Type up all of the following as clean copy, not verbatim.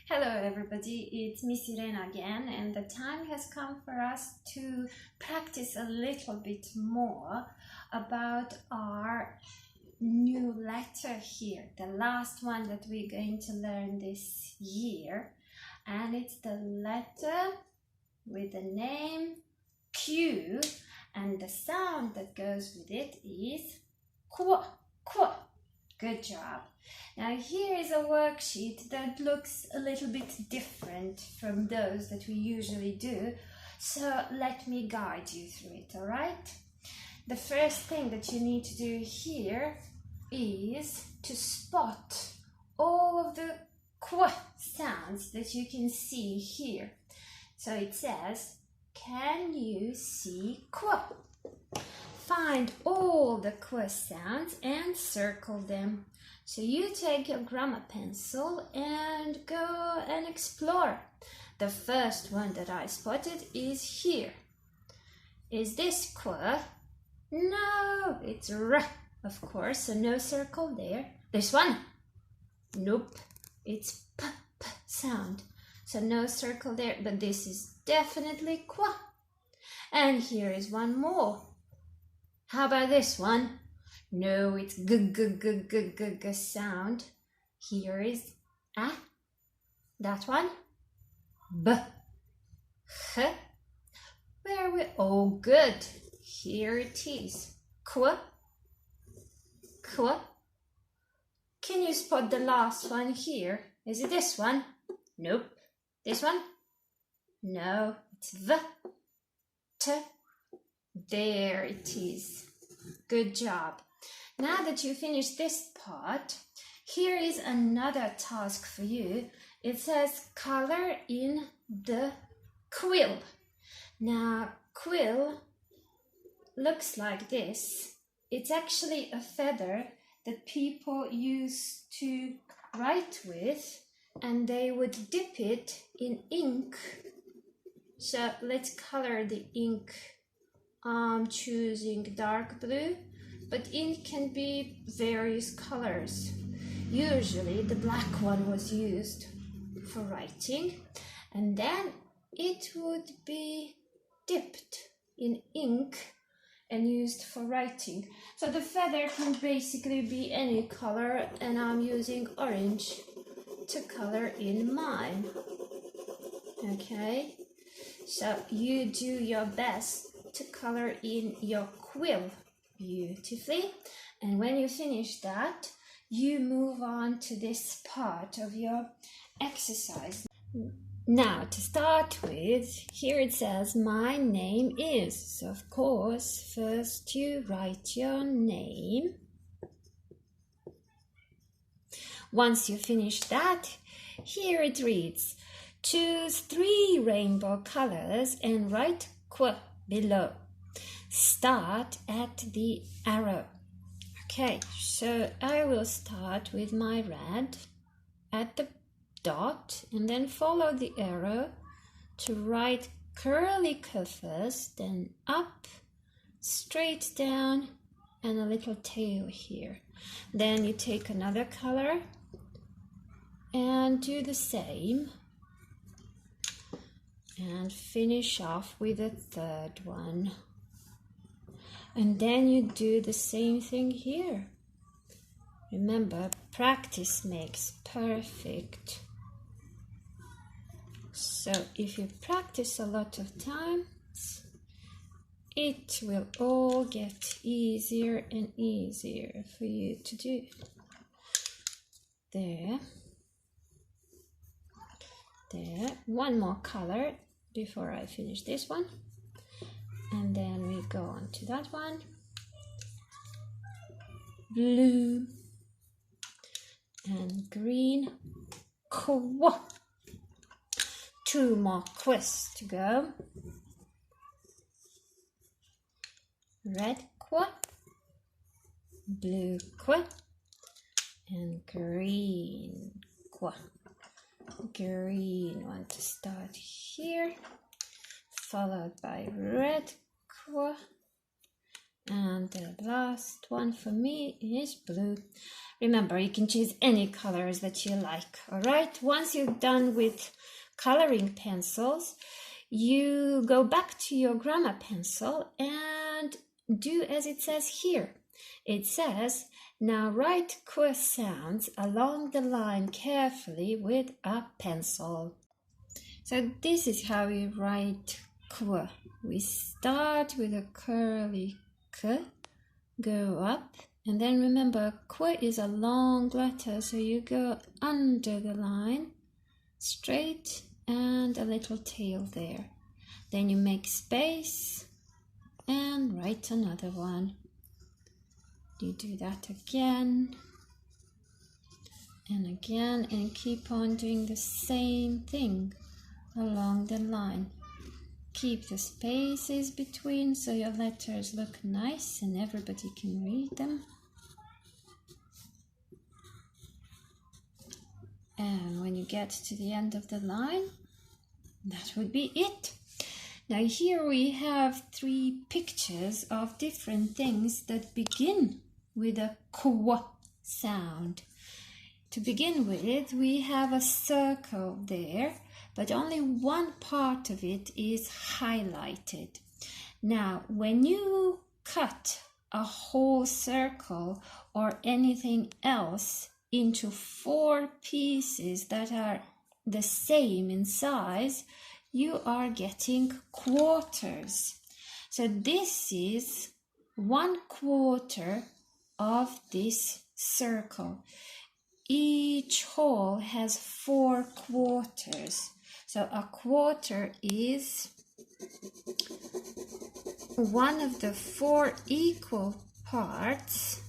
Hello everybody, it's Miss Irena again, and the time has come for us to practice a little bit more about our new letter here, the last one that we're going to learn this year, and it's the letter with the name Q, and the sound that goes with it is Qu, Qu. Good job. Now here is a worksheet that looks a little bit different from those that we usually do. So let me guide you through it, all right? The first thing that you need to do here is to spot all of the qu sounds that you can see here. So it says, can you see qu? Find all the qu sounds and circle them. So you take your grammar pencil and go and explore. The first one that I spotted is here. Is this qu? No, it's r, of course, so no circle there. This one? Nope, it's p, p sound. So no circle there, but this is definitely qu. And here is one more. How about this one? No, it's g, g, g, g, g, g sound. Here is a. That one? B. H. Where we? Oh, good. Here it is. Qu. Qu. Can you spot the last one here? Is it this one? Nope. This one? No, it's v. T. There it is. Good job. Now that you finished this part, here is another task for you. It says color in the quill. Now, quill looks like this. It's actually a feather that people used to write with, and they would dip it in ink. So let's color the ink. I'm choosing dark blue, but ink can be various colors. Usually the black one was used for writing, and then it would be dipped in ink and used for writing. So the feather can basically be any color, and I'm using orange to color in mine. Okay, so you do your best to color in your quill beautifully, and when you finish that, you move on to this part of your exercise. Now, to start with, here it says my name is, so of course first you write your name. Once you finish that, here it reads, choose 3 rainbow colors and write qu below. Start at the arrow. Okay, so I will start with my red at the dot and then follow the arrow to write curly q first, then up, straight down, and a little tail here. Then you take another color and do the same. And finish off with a third one. And then you do the same thing here. Remember, practice makes perfect. So if you practice a lot of times, it will all get easier and easier for you to do. There. There. One more color before I finish this one, and then we go on to that one. Blue and green. Qu. 2 more qs to go. Red qu, blue qu, and green qu. Green one to start here, followed by red qu, And the last one for me is blue. Remember, you can choose any colors that you like, all right? Once you're done with coloring pencils, you go back to your grammar pencil and do as it says here. It says, now write q sounds along the line carefully with a pencil. So this is how we write q. We start with a curly k, go up, and then remember q is a long letter, so you go under the line, straight, and a little tail there. Then you make space and write another one. You do that again and again, and keep on doing the same thing along the line. Keep the spaces between so your letters look nice and everybody can read them. And when you get to the end of the line, that would be it. Now here we have 3 pictures of different things that begin with a q sound. To begin with, we have a circle there, but only one part of it is highlighted. Now, when you cut a whole circle or anything else into 4 pieces that are the same in size, you are getting quarters. So this is 1/4 of this circle. Each hole has 4 quarters. So a quarter is one of the 4 equal parts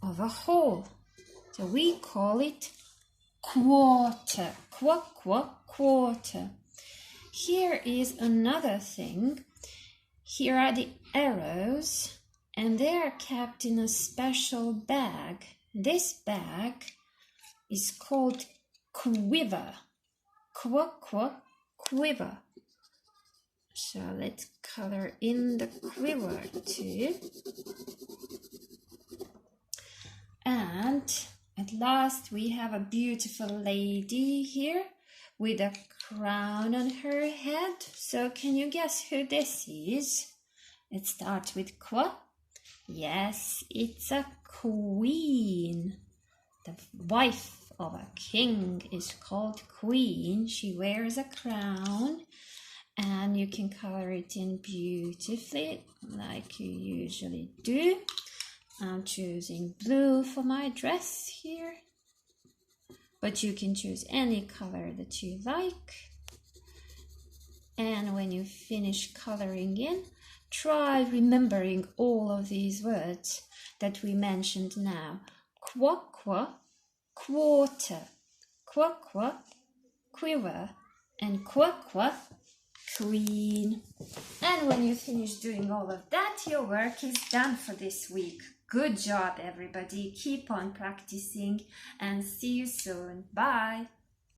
of a whole. So we call it quarter. Quarter. Here is another thing. Here are the arrows, and they are kept in a special bag. This bag is called quiver. Quiver. So let's color in the quiver too. And at last we have a beautiful lady here with a crown on her head. So can you guess who this is? It starts with qu. Yes, it's a queen. The wife of a king is called queen. She wears a crown, and you can color it in beautifully like you usually do. I'm choosing blue for my dress here, but you can choose any color that you like. And when you finish coloring in, try remembering all of these words that we mentioned now. Qua, quarter, qua, quiver, and qua, queen. And when you finish doing all of that, your work is done for this week. Good job, everybody. Keep on practicing and see you soon. Bye.